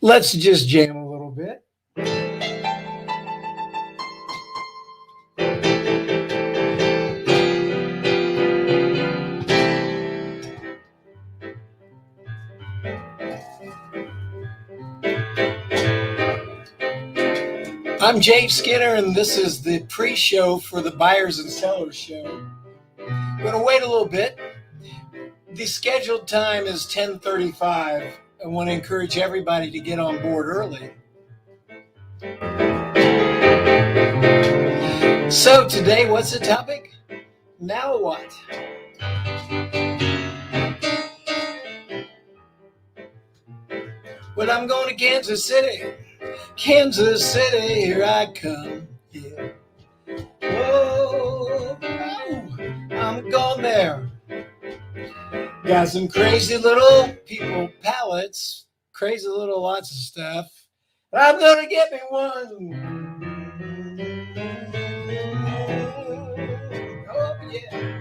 Let's just jam a little bit. I'm Jay Skinner, and this is the pre-show for the Buyers and Sellers Show. I'm going to wait a little bit. The scheduled time is 10:35. I want to encourage everybody to get on board early. So today, what's the topic? Now what? Well, I'm going to Kansas City. Kansas City, here I come. Yeah. Whoa, I'm going there. Got some crazy little people pallets, crazy little lots of stuff. I'm gonna get me one. Oh yeah.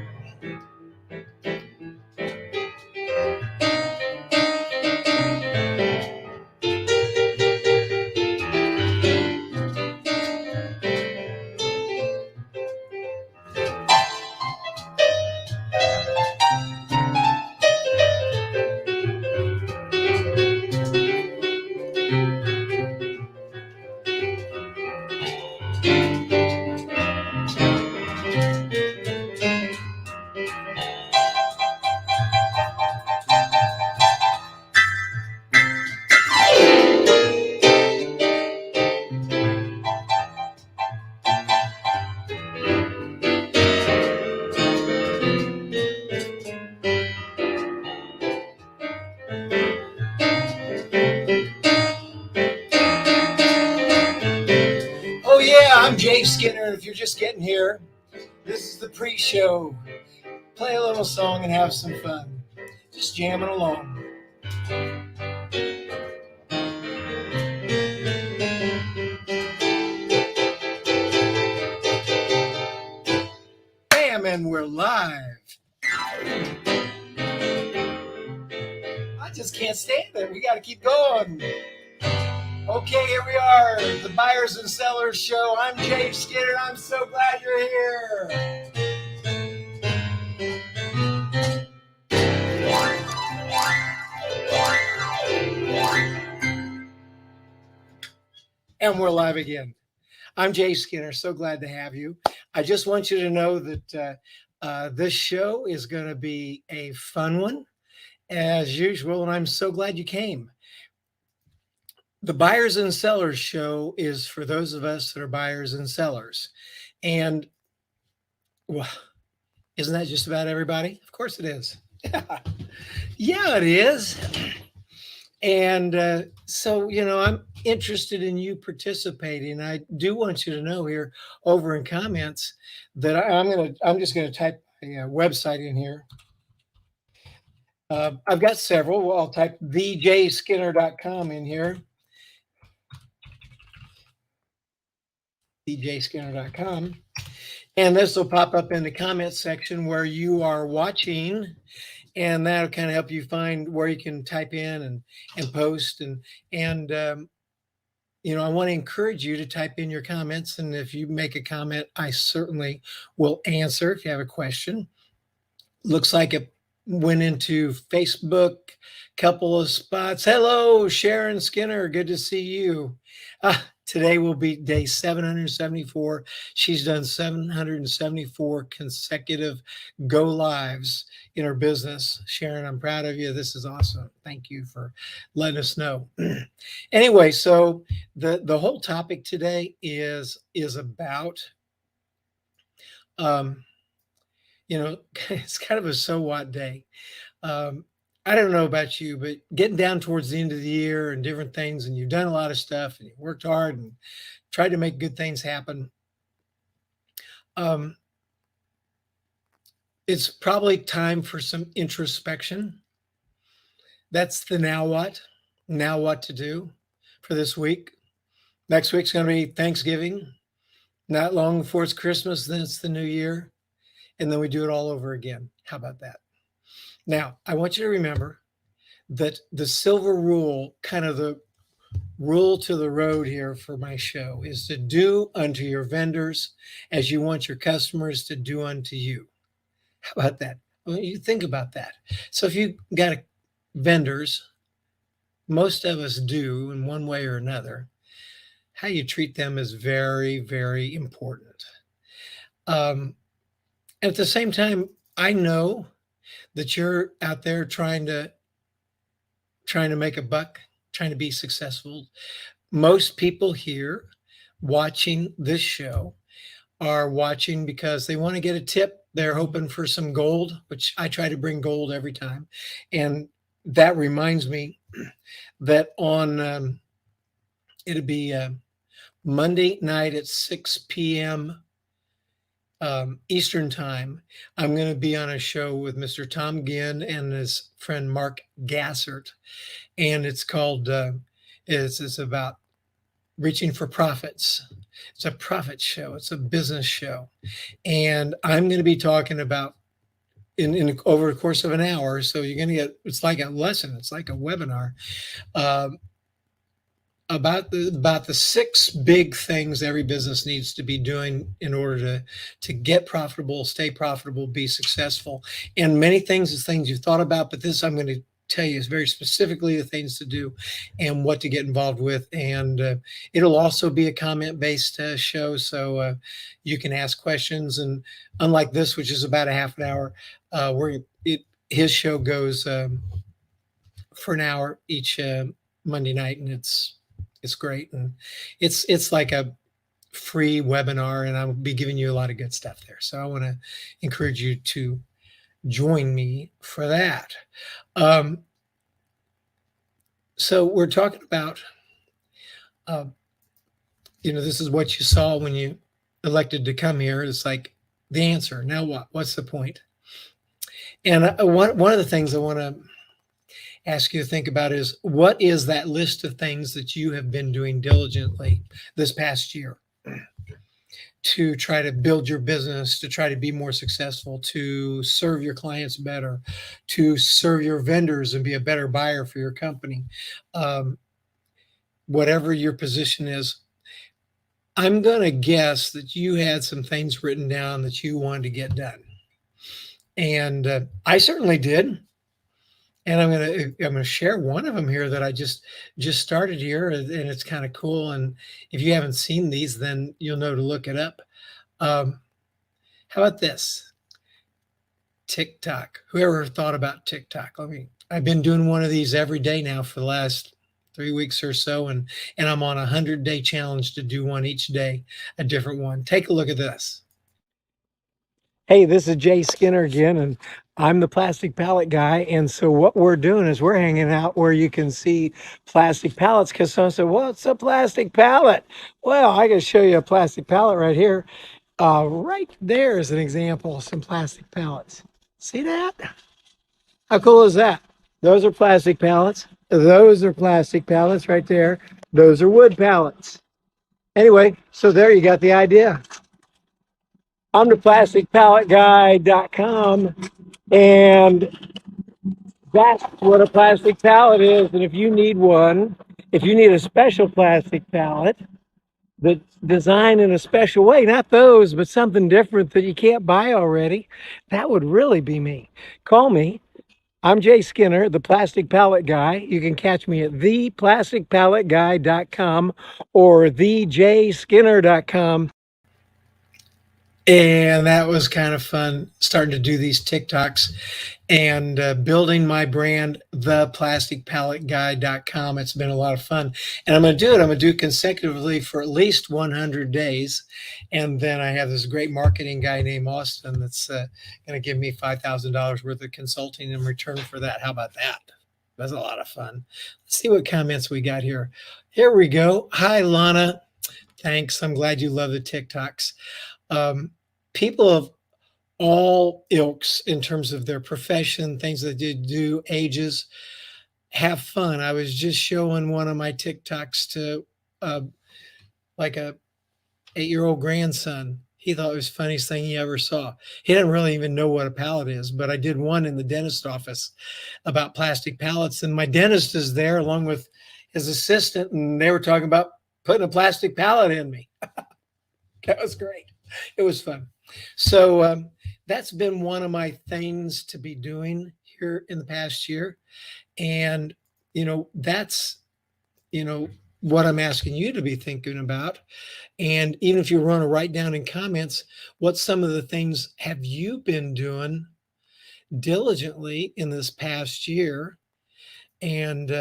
Oh yeah, I'm Jay Skinner. If you're just getting here, this is the pre-show. Play a little song and have some fun. Just jamming along. Bam, and we're live. I just can't stand it. We got to keep going. Okay, here we are, the Buyers and Sellers Show. I'm Jay Skinner. I'm so glad you're here. And we're live again. I'm Jay Skinner. So glad to have you. I just want you to know that this show is going to be a fun one, as usual, and I'm so glad you came. The Buyers and Sellers Show is for those of us that are buyers and sellers. And, well, isn't that just about everybody? Of course it is. Yeah, it is. And so, I'm interested in you participating. I do want you to know here over in comments that I'm just going to type a website in here. I've got several. Well, I'll type thejskinner.com in here. thejskinner.com. And this will pop up in the comments section where you are watching. And that'll kind of help you find where you can type in and post. And I want to encourage you to type in your comments. And if you make a comment, I certainly will answer if you have a question. Looks like it went into Facebook, couple of spots. Hello, Sharon Skinner. Good to see you. Today will be day 774. She's done 774 consecutive go lives in her business. Sharon, I'm proud of you. This is awesome. Thank you for letting us know. Anyway, so the whole topic today is about, it's kind of a so what day. I don't know about you, but getting down towards the end of the year and different things, and you've done a lot of stuff and you worked hard and tried to make good things happen. It's probably time for some introspection. That's the now what to do for this week. Next week's going to be Thanksgiving. Not long before it's Christmas, then it's the new year. And then we do it all over again. How about that? Now, I want you to remember that the silver rule, kind of the rule to the road here for my show is to do unto your vendors as you want your customers to do unto you. How about that? Well, you think about that. So if you got vendors, most of us do in one way or another, how you treat them is very, very important. Um, at the same time, I know that you're out there trying to make a buck, trying to be successful. Most people here watching this show are watching because they want to get a tip. They're hoping for some gold, which I try to bring gold every time. And that reminds me that on it'll be Monday night at 6 p.m. Eastern time. I'm going to be on a show with Mr. Tom Ginn and his friend Mark Gassert, and it's called it's about reaching for profits. It's a profit show. It's a business show, and I'm going to be talking about in over the course of an hour. So you're going to get, it's like a lesson. It's like a webinar. About the six big things every business needs to be doing in order to get profitable, stay profitable, be successful. And many things is things you've thought about, but this I'm going to tell you is very specifically the things to do and what to get involved with. And it'll also be a comment-based show, so you can ask questions. And unlike this, which is about a half an hour, where his show goes for an hour each Monday night, and it's great, and it's like a free webinar, and I'll be giving you a lot of good stuff there. So I want to encourage you to join me for that. So we're talking about, this is what you saw when you elected to come here. It's like the answer. Now what? What's the point? And one of the things I want to ask you to think about is, what is that list of things that you have been doing diligently this past year to try to build your business, to try to be more successful, to serve your clients better, to serve your vendors and be a better buyer for your company? Whatever your position is, I'm going to guess that you had some things written down that you wanted to get done. And I certainly did. And I'm going to share one of them here that I just started here, and it's kind of cool. And if you haven't seen these, then you'll know to look it up. How about this? TikTok. Whoever thought about TikTok? I've been doing one of these every day now for the last 3 weeks or so, and I'm on a 100-day challenge to do one each day, a different one. Take a look at this. Hey, this is Jay Skinner again, and I'm the Plastic Pallet Guy. And so what we're doing is we're hanging out where you can see plastic pallets, because someone said, what's a plastic pallet? Well, I can show you a plastic pallet right here. Right there is an example of some plastic pallets. See that? How cool is that? Those are plastic pallets. Those are plastic pallets right there. Those are wood pallets. Anyway, so there you got the idea. I'm the plasticpalletguy.com, and that's what a plastic pallet is. And if you need one, if you need a special plastic pallet that's designed in a special way, not those, but something different that you can't buy already, that would really be me. Call me. I'm Jay Skinner, the Plastic Pallet Guy. You can catch me at theplasticpalletguy.com or thejayskinner.com. And that was kind of fun, starting to do these TikToks and building my brand, theplasticpalletguy.com. It's been a lot of fun. And I'm going to do it. I'm going to do it consecutively for at least 100 days. And then I have this great marketing guy named Austin that's going to give me $5,000 worth of consulting in return for that. How about that? That's a lot of fun. Let's see what comments we got here. Here we go. Hi, Lana. Thanks. I'm glad you love the TikToks. People of all ilks in terms of their profession, things that they do, ages, have fun. I was just showing one of my TikToks to like a 8-year-old grandson. He thought it was the funniest thing he ever saw. He didn't really even know what a pallet is, but I did one in the dentist office about plastic pallets, and my dentist is there along with his assistant, and they were talking about putting a plastic pallet in me. That was great. It was fun. So that's been one of my things to be doing here in the past year. And, that's, you know, what I'm asking you to be thinking about. And even if you want to write down in comments, what some of the things have you been doing diligently in this past year? And,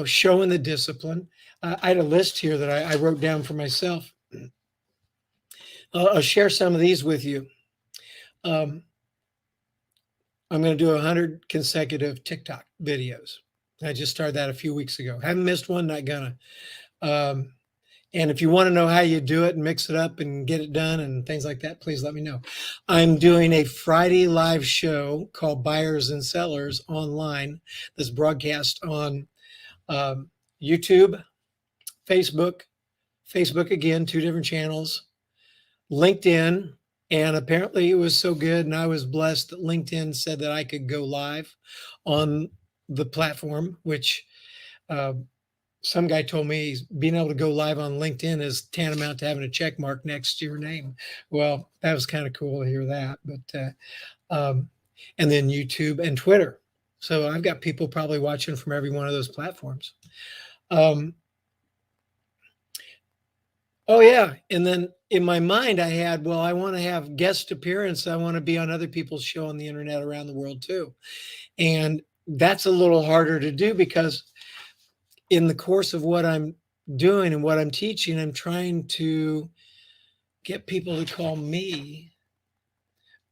showing the discipline. I had a list here that I wrote down for myself. I'll share some of these with you. Um, I'm going to do 100 consecutive TikTok videos. I just started that a few weeks ago. Haven't missed one, not gonna. Um, and if you want to know how you do it and mix it up and get it done and things like that, please let me know. I'm doing a Friday live show called Buyers and Sellers online that's broadcast on YouTube, Facebook again, 2 different channels, LinkedIn, and apparently it was so good, and I was blessed that LinkedIn said that I could go live on the platform, which uh, some guy told me being able to go live on LinkedIn is tantamount to having a check mark next to your name. Well, that was kind of cool to hear that. But and then YouTube and Twitter. So I've got people probably watching from every one of those platforms. Oh yeah, and then in my mind I had, well, I want to have guest appearance. I want to be on other people's show on the internet around the world too. And that's a little harder to do because in the course of what I'm doing and what I'm teaching, I'm trying to get people to call me.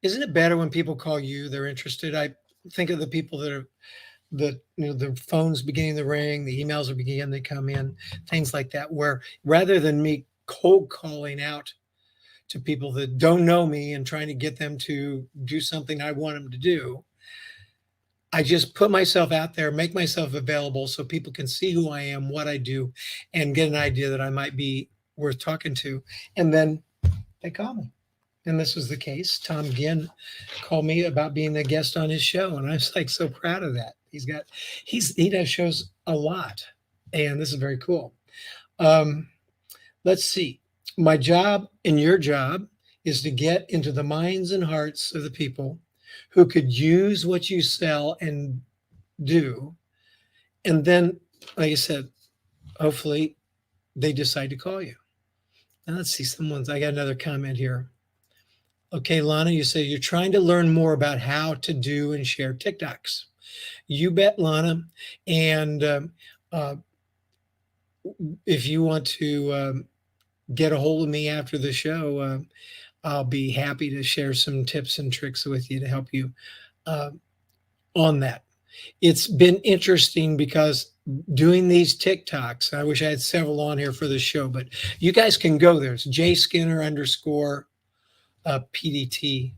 Isn't it better when people call you? They're interested. I think of the people that are the phones beginning to ring, the emails are beginning to come in, things like that, where rather than me cold calling out to people that don't know me and trying to get them to do something I want them to do, I just put myself out there, make myself available so people can see who I am, what I do, and get an idea that I might be worth talking to. And then they call me. And this was the case. Tom Ginn called me about being a guest on his show. And I was like so proud of that. He does shows a lot. And this is very cool. Let's see. My job and your job is to get into the minds and hearts of the people who could use what you sell and do. And then, like I said, hopefully they decide to call you. Now let's see, I got another comment here. Okay, Lana, you say you're trying to learn more about how to do and share TikToks. You bet, Lana. And if you want to get a hold of me after the show, I'll be happy to share some tips and tricks with you to help you on that. It's been interesting because doing these TikToks, I wish I had several on here for the show, but you guys can go there. It's jskinner_ PDT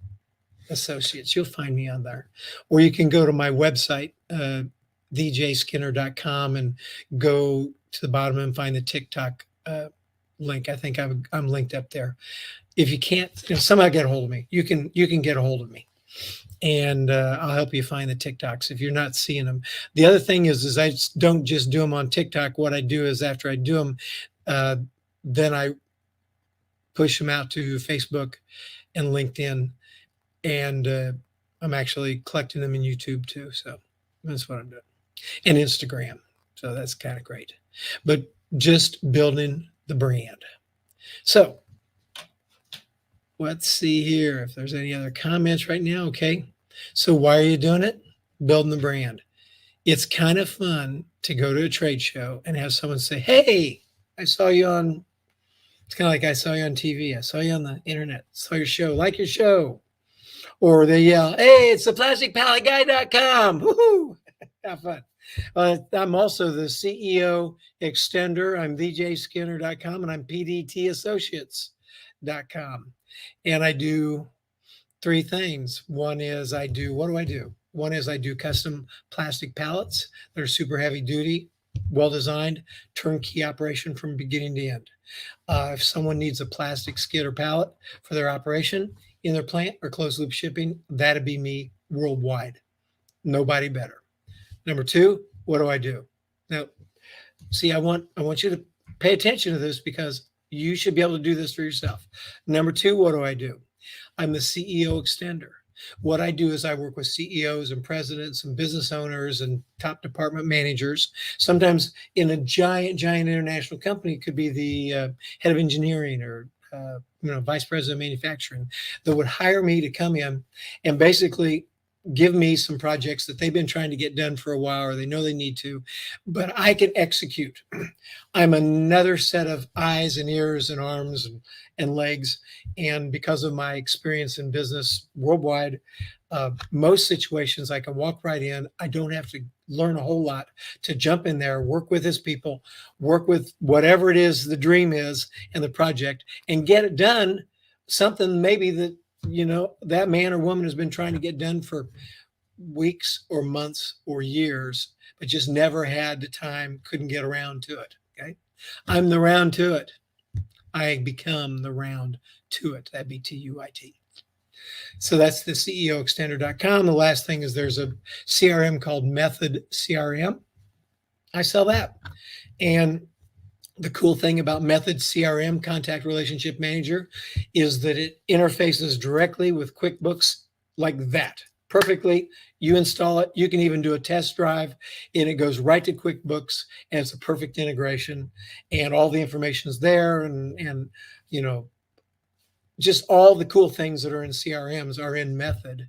Associates. You'll find me on there. Or you can go to my website, thejskinner.com, and go to the bottom and find the TikTok link. I think I'm linked up there. If you can't, somehow get a hold of me. You can get a hold of me, and I'll help you find the TikToks if you're not seeing them. The other thing is I don't just do them on TikTok. What I do is after I do them, then I push them out to Facebook and LinkedIn, and I'm actually collecting them in YouTube too. So that's what I'm doing, and Instagram. So that's kind of great, but just building the brand. So let's see here if there's any other comments right now. Okay. So why are you doing it? Building the brand. It's kind of fun to go to a trade show and have someone say, hey, I saw you on, it's kind of like I saw you on TV. I saw you on the internet, saw your show, like your show. Or they yell, hey, it's the plasticpalletguy.com. Woohoo! Have fun. I'm also the CEO extender. I'm vjskinner.com and I'm pdtassociates.com. And I do 3 things. One is what do I do? One is I do custom plastic pallets that are super heavy duty, well designed, turnkey operation from beginning to end. If someone needs a plastic skid or pallet for their operation in their plant or closed loop shipping, that'd be me worldwide. Nobody better. Number 2, what do I do? Now, See, I want you to pay attention to this because you should be able to do this for yourself. Number two, what do? I'm the CEO extender. What I do is I work with CEOs and presidents and business owners and top department managers. Sometimes in a giant international company, it could be the head of engineering or vice president of manufacturing that would hire me to come in and basically give me some projects that they've been trying to get done for a while or they know they need to, but I can execute. I'm another set of eyes and ears and arms and legs. And because of my experience in business worldwide, most situations I can walk right in. I don't have to learn a whole lot to jump in there, work with his people, work with whatever it is the dream is and the project, and get it done. Something maybe that that man or woman has been trying to get done for weeks or months or years, but just never had the time, couldn't get around to it. Okay. I'm the round to it. I become the round to it. That'd be TUIT. So that's the CEOextender.com. The last thing is there's a CRM called Method CRM. I sell that. And the cool thing about Method CRM, Contact Relationship Manager, is that it interfaces directly with QuickBooks like that. Perfectly. You install it. You can even do a test drive and it goes right to QuickBooks and it's a perfect integration and all the information is there and just all the cool things that are in CRMs are in Method,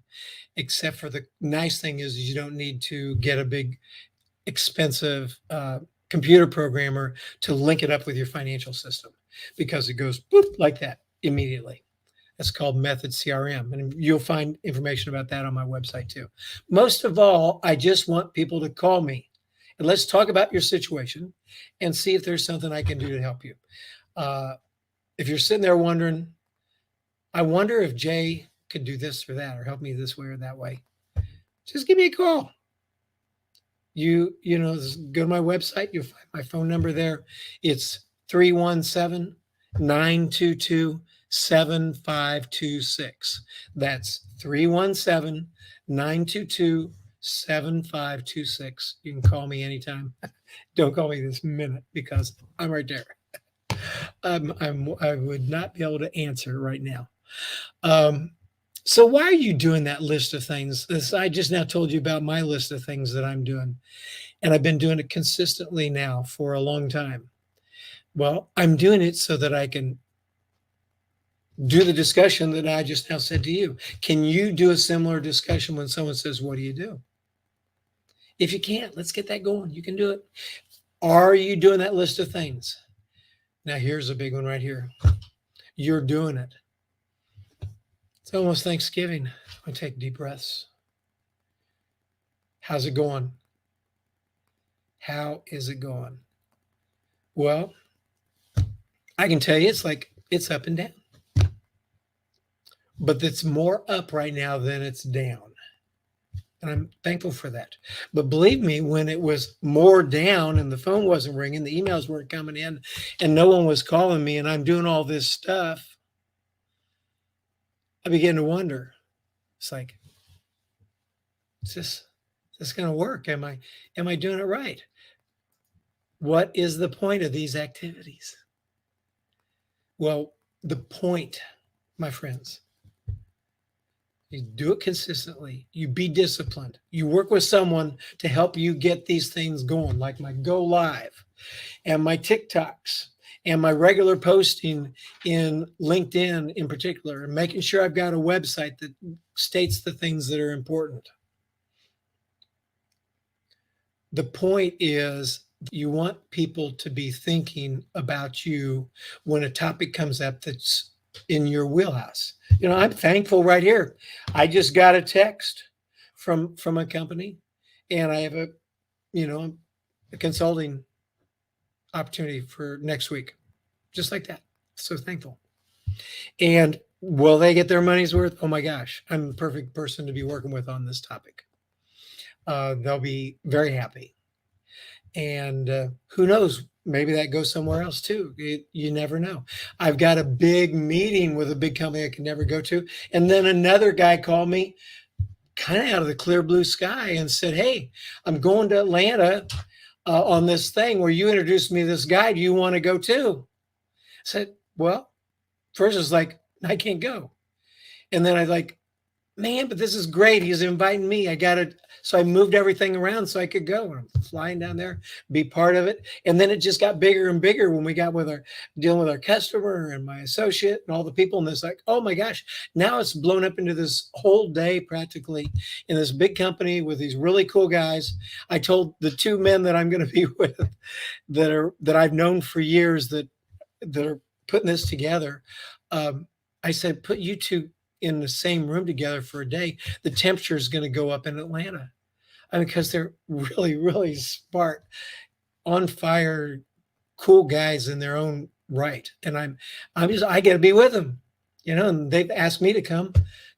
except for the nice thing is you don't need to get a big expensive computer programmer to link it up with your financial system because it goes boop like that immediately. That's called Method CRM. And you'll find information about that on my website too. Most of all, I just want people to call me and let's talk about your situation and see if there's something I can do to help you. If you're sitting there wondering, I wonder if Jay could do this or that or help me this way or that way, just give me a call. Go to my website. You'll find my phone number there. It's 317-922-7526. That's 317-922-7526. You can call me anytime. Don't call me this minute because I'm right there. I would not be able to answer right now. So why are you doing that list of things? I just now told you about my list of things that I'm doing, and I've been doing it consistently now for a long time. Well, I'm doing it so that I can do the discussion that I just now said to you. Can you do a similar discussion when someone says, what do you do? If you can't, let's get that going. You can do it. Are you doing that list of things? Now, here's a big one right here. You're doing it. It's almost Thanksgiving. I take deep breaths. How's it going? How is it going? Well, I can tell you it's up and down. But it's more up right now than it's down. And I'm thankful for that. But believe me, when it was more down and the phone wasn't ringing, the emails weren't coming in, and no one was calling me, and I'm doing all this stuff, I began to wonder. It's like, is this going to work? Am I doing it right? What is the point of these activities? Well, the point, my friends, you do it consistently. You be disciplined. You work with someone to help you get these things going, like my Go Live and my Tik Toks and my regular posting in LinkedIn in particular, and making sure I've got a website that states the things that are important. The point is you want people to be thinking about you when a topic comes up that's in your wheelhouse. I'm thankful right here. I just got a text from a company, and I have a consulting opportunity for next week, just like that. So thankful. And will they get their money's worth? Oh my gosh, I'm the perfect person to be working with on this topic. They'll be very happy. And who knows, maybe that goes somewhere else too. You never know. I've got a big meeting with a big company I can never go to. And then another guy called me kind of out of the clear blue sky and said, hey, I'm going to Atlanta on this thing where you introduced me to this guy. Do you want to go too? I said, well, first it's like, I can't go. And then I like, man, but this is great. He's inviting me. I got it. So I moved everything around so I could go. And I'm flying down there, be part of it. And then it just got bigger and bigger when we got with our dealing with our customer and my associate and all the people. And it's like, oh my gosh, now it's blown up into this whole day practically in this big company with these really cool guys. I told the two men that I'm going to be with that I've known for years that are putting this together. I said, put you two in the same room together for a day. The temperature is going to go up in Atlanta. I mean, because they're really, really smart, on fire, cool guys in their own right. And I got to be with them, and they've asked me to come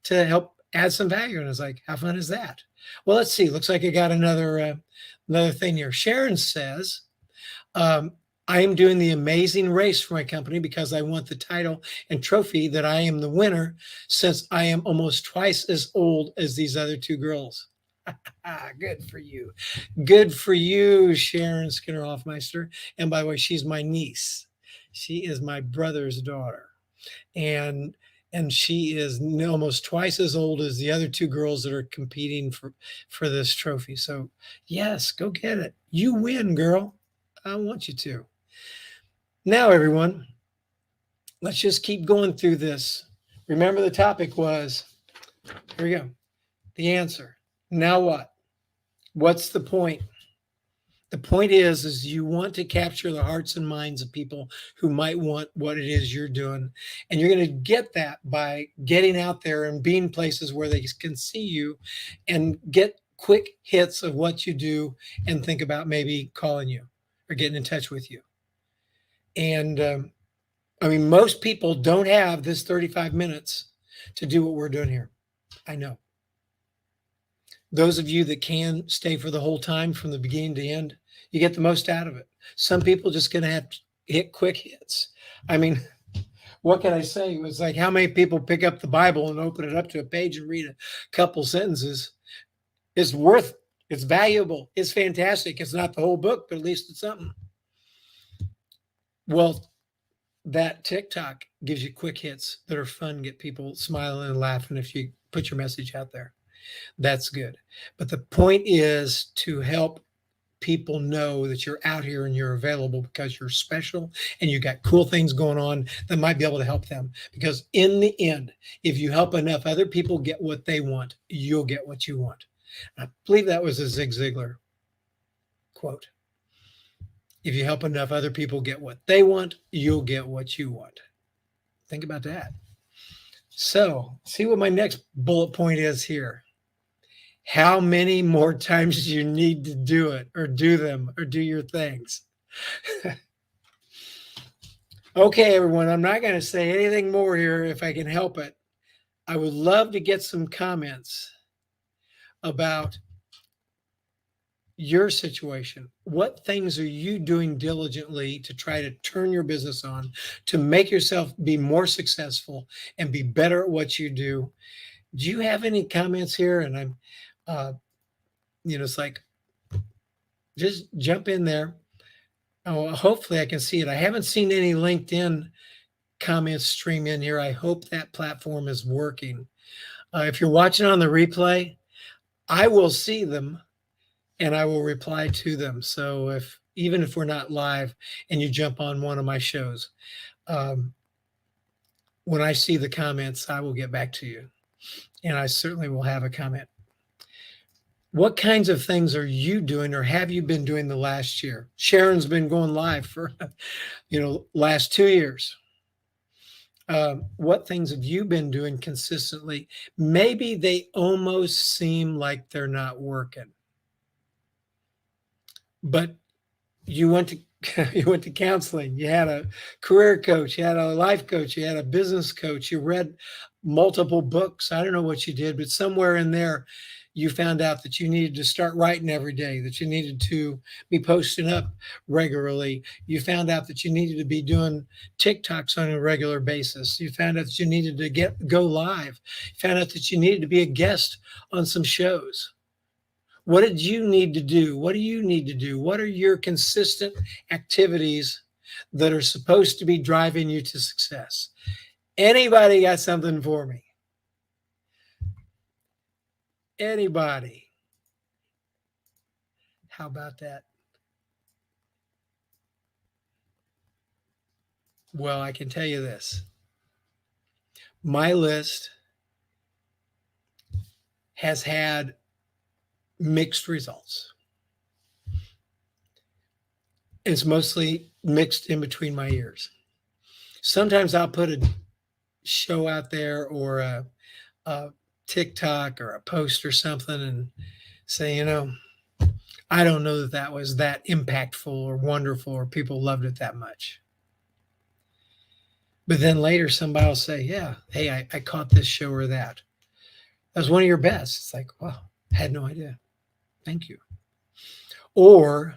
to help add some value. And I was like, how fun is that? Well, let's see. Looks like I got another thing here. Sharon says, I am doing the amazing race for my company because I want the title and trophy that I am the winner, since I am almost twice as old as these other two girls. Good for you. Good for you, Sharon Skinner Hoffmeister. And by the way, she's my niece. She is my brother's daughter. And she is almost twice as old as the other two girls that are competing for this trophy. So yes, go get it. You win, girl. I want you to. Now, everyone, let's just keep going through this. Remember, the topic was, here we go, the answer. Now what? What's the point? The point is you want to capture the hearts and minds of people who might want what it is you're doing. And you're going to get that by getting out there and being places where they can see you and get quick hits of what you do and think about maybe calling you or getting in touch with you. And I mean, most people don't have this 35 minutes to do what we're doing here. I know. Those of you that can stay for the whole time from the beginning to end, you get the most out of it. Some people just going to have to hit quick hits. I mean, what can I say? It was like, how many people pick up the Bible and open it up to a page and read a couple sentences? It's valuable. It's fantastic. It's not the whole book, but at least it's something. Well, that TikTok gives you quick hits that are fun, get people smiling and laughing if you put your message out there. That's good. But the point is to help people know that you're out here and you're available because you're special and you got cool things going on that might be able to help them. Because in the end, if you help enough other people get what they want, you'll get what you want. I believe that was a Zig Ziglar quote. If you help enough other people get what they want, you'll get what you want. Think about that. So, see what my next bullet point is here. How many more times do you need to do it or do them or do your things? Okay, everyone, I'm not going to say anything more here if I can help it. I would love to get some comments about your situation. What things are you doing diligently to try to turn your business on, to make yourself be more successful and be better at what you do? Do you have any comments here? And I'm, it's like, just jump in there. Oh, hopefully I can see it. I haven't seen any LinkedIn comments stream in here. I hope that platform is working. If you're watching on the replay, I will see them and I will reply to them. So even if we're not live and you jump on one of my shows, when I see the comments, I will get back to you. And I certainly will have a comment. What kinds of things are you doing or have you been doing the last year? Sharon's been going live for, last 2 years. What things have you been doing consistently? Maybe they almost seem like they're not working. But you went to counseling, you had a career coach, you had a life coach, you had a business coach, you read multiple books. I don't know what you did, but somewhere in there, you found out that you needed to start writing every day, that you needed to be posting up regularly. You found out that you needed to be doing Tik Toks on a regular basis. You found out that you needed to go live. You found out that you needed to be a guest on some shows. What did you need to do? What do you need to do? What are your consistent activities that are supposed to be driving you to success? Anybody got something for me? Anybody? How about that? Well, I can tell you this. My list has had mixed results. It's mostly mixed in between my ears. Sometimes I'll put a show out there or a TikTok or a post or something and say, I don't know that that was that impactful or wonderful or people loved it that much. But then later somebody will say, yeah, hey, I caught this show or that. That was one of your best. It's like, wow, had no idea. Thank you. Or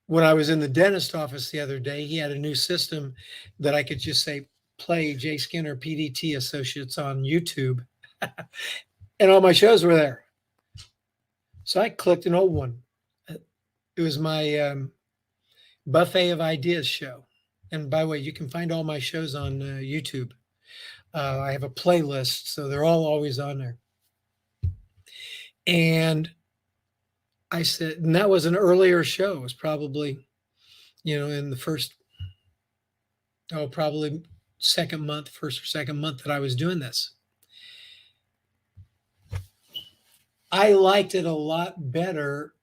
when I was in the dentist office the other day, he had a new system that I could just say, play Jay Skinner PDT Associates on YouTube. And all my shows were there. So I clicked an old one. It was my Buffet of Ideas show. And by the way, you can find all my shows on YouTube. I have a playlist, so they're all always on there. And I said, and that was an earlier show. It was probably, in the first, probably first or second month that I was doing this. I liked it a lot better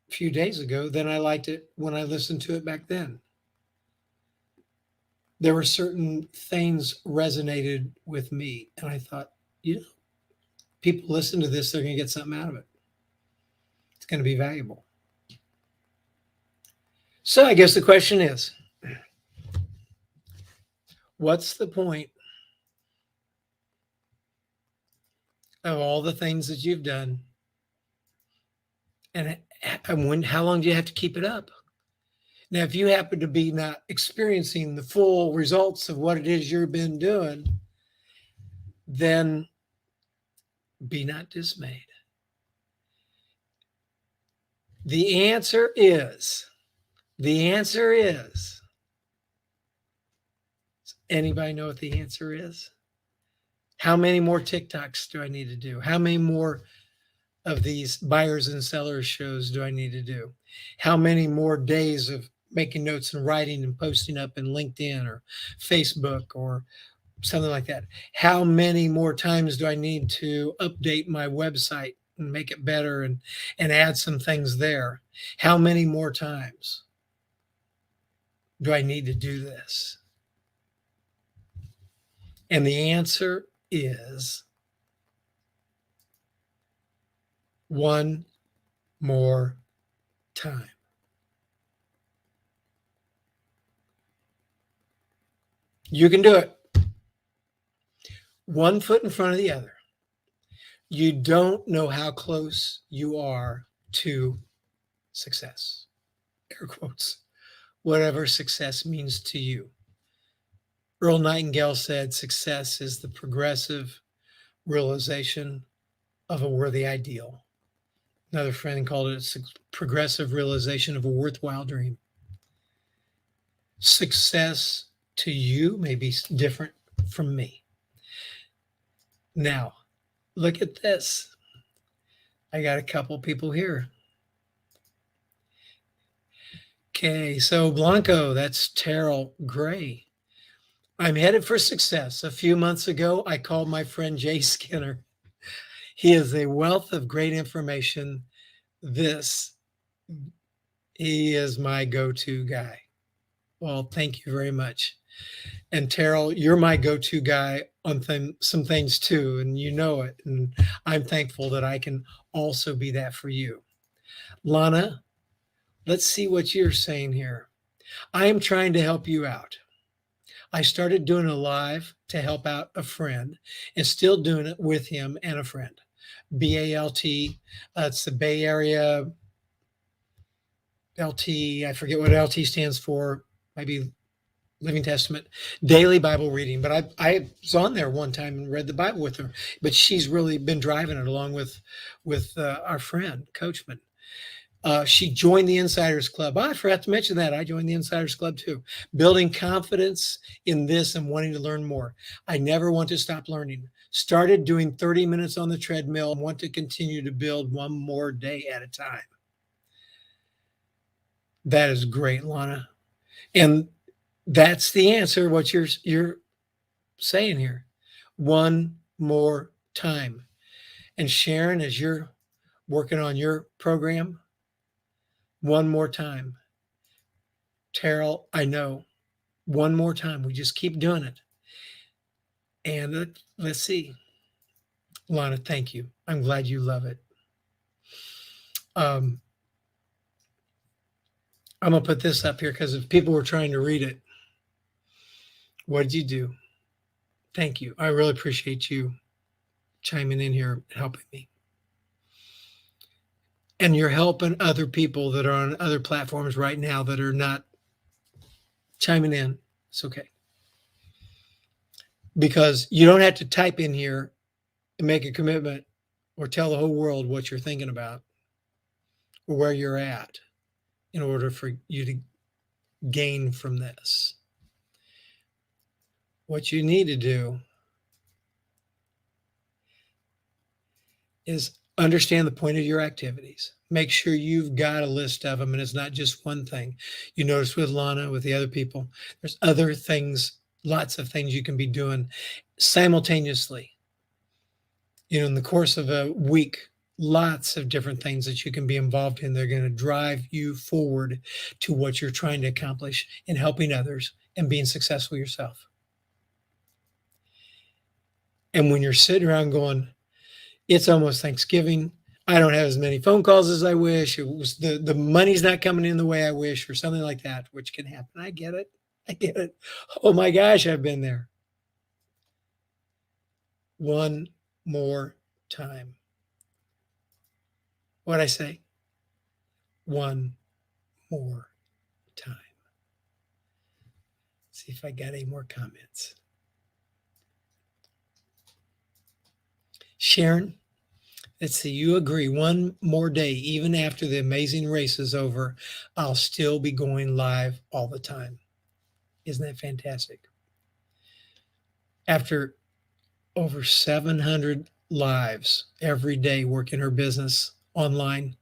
a few days ago than I liked it when I listened to it back then. There were certain things resonated with me, and I thought, people listen to this, they're going to get something out of it. It's going to be valuable. So I guess the question is, what's the point of all the things that you've done? And how long do you have to keep it up? Now, if you happen to be not experiencing the full results of what it is you've been doing, then be not dismayed. The answer is, anybody know what the answer is? How many more TikToks do I need to do? How many more of these buyers and sellers shows do I need to do? How many more days of making notes and writing and posting up in LinkedIn or Facebook or something like that? How many more times do I need to update my website and make it better and add some things there? How many more times do I need to do this? And the answer is one more time. You can do it. One foot in front of the other. You don't know how close you are to success. Air quotes. Whatever success means to you. Earl Nightingale said, success is the progressive realization of a worthy ideal. Another friend called it progressive realization of a worthwhile dream. Success to you may be different from me. Now, look at this. I got a couple people here. Okay, so Blanco, that's Terrell Gray. I'm headed for success. A few months ago, I called my friend Jay Skinner. He is a wealth of great information. He is my go-to guy. Well, thank you very much. And Terrell, you're my go-to guy on some things too, and you know it. And I'm thankful that I can also be that for you. Lana, let's see what you're saying here. I am trying to help you out. I started doing a live to help out a friend and still doing it with him and a friend. BALT, it's the Bay Area LT. I forget what LT stands for. Maybe Living Testament, daily Bible reading. But I was on there one time and read the Bible with her. But she's really been driving it along with our friend Coachman. She joined the Insiders Club. Oh, I forgot to mention that. I joined the Insiders Club too. Building confidence in this and wanting to learn more. I never want to stop learning. Started doing 30 minutes on the treadmill and want to continue to build one more day at a time. That is great, Lana. And that's the answer, what you're saying here. One more time. And Sharon, as you're working on your program, one more time. Terrell, I know. One more time. We just keep doing it. And let's see. Lana, thank you. I'm glad you love it. I'm going to put this up here because if people were trying to read it, what did you do? Thank you. I really appreciate you chiming in here and helping me. And you're helping other people that are on other platforms right now that are not chiming in. It's okay. Because you don't have to type in here and make a commitment or tell the whole world what you're thinking about or where you're at in order for you to gain from this. What you need to do is understand the point of your activities. Make sure you've got a list of them and it's not just one thing. You notice with Lana, with the other people, there's other things, lots of things you can be doing simultaneously. In the course of a week, lots of different things that you can be involved in. They're going to drive you forward to what you're trying to accomplish in helping others and being successful yourself. And when you're sitting around going, it's almost Thanksgiving, I don't have as many phone calls as I wish, it was the money's not coming in the way I wish, or something like that, which can happen. I get it. Oh my gosh, I've been there. One more time. What'd I say? One more time. See if I got any more comments. Sharon, let's see, you agree. One more day, even after the amazing race is over, I'll still be going live all the time. Isn't that fantastic? After over 700 lives every day working her business online,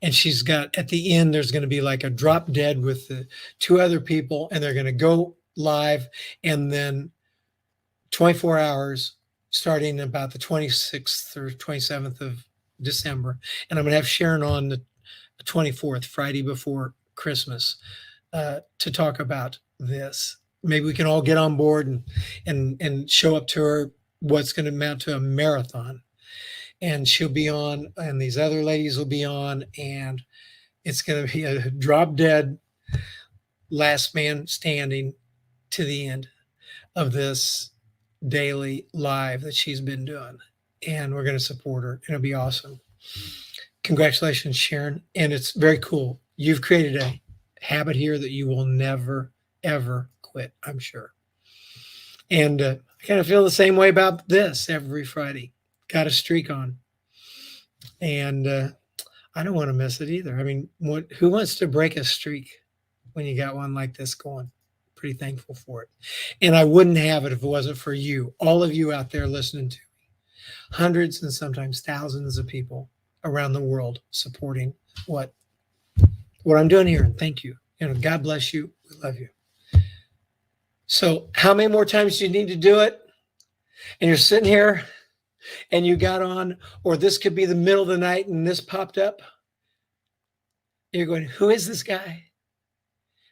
and she's got, at the end, there's going to be like a drop dead with the two other people, and they're going to go live, and then 24 hours starting about the 26th or 27th of December. And I'm going to have Sharon on the 24th, Friday before Christmas, to talk about this. Maybe we can all get on board and show up to her what's going to amount to a marathon. And she'll be on, and these other ladies will be on, and it's going to be a drop dead last man standing to the end of this daily live that she's been doing. And we're going to support her. It'll be awesome. Congratulations, Sharon. And it's very cool. You've created a habit here that you will never, ever quit, I'm sure. And I kind of feel the same way about this every Friday. Got a streak on. And I don't want to miss it either. I mean, who wants to break a streak when you got one like this going? Pretty thankful for it. And I wouldn't have it if it wasn't for you, all of you out there listening to me. Hundreds and sometimes thousands of people around the world supporting what I'm doing here. And thank you. God bless you. We love you. So how many more times do you need to do it? And you're sitting here and you got on, or this could be the middle of the night and this popped up. You're going, who is this guy?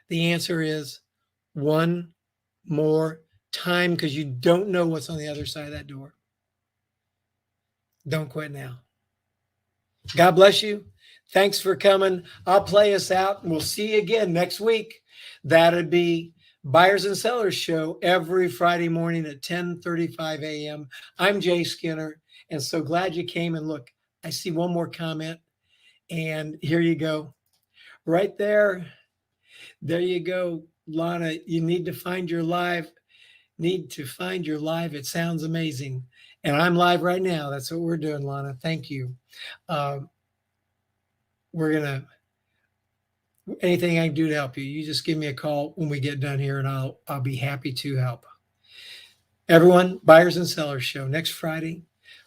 The answer is one more time, because you don't know what's on the other side of that door. Don't quit now. God bless you. Thanks for coming. I'll play us out and we'll see you again next week. That'll be Buyers and Sellers Show every Friday morning at 10:35 a.m. I'm Jay Skinner, and so glad you came. And look, I see one more comment, and here you go. Right there. There you go. Lana, you need to find your live. Need to find your live. It sounds amazing. And I'm live right now. That's what we're doing, Lana. Thank you. We're going to, anything I can do to help you, you just give me a call when we get done here and I'll be happy to help. Everyone, Buyers and Sellers Show next Friday.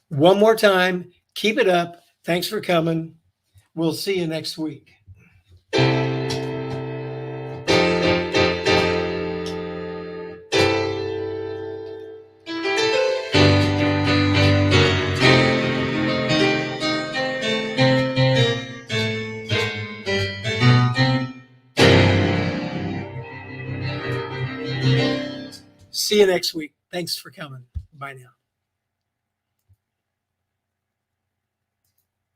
One more time, keep it up. Thanks for coming. We'll see you next week. See you next week. Thanks for coming. Bye now.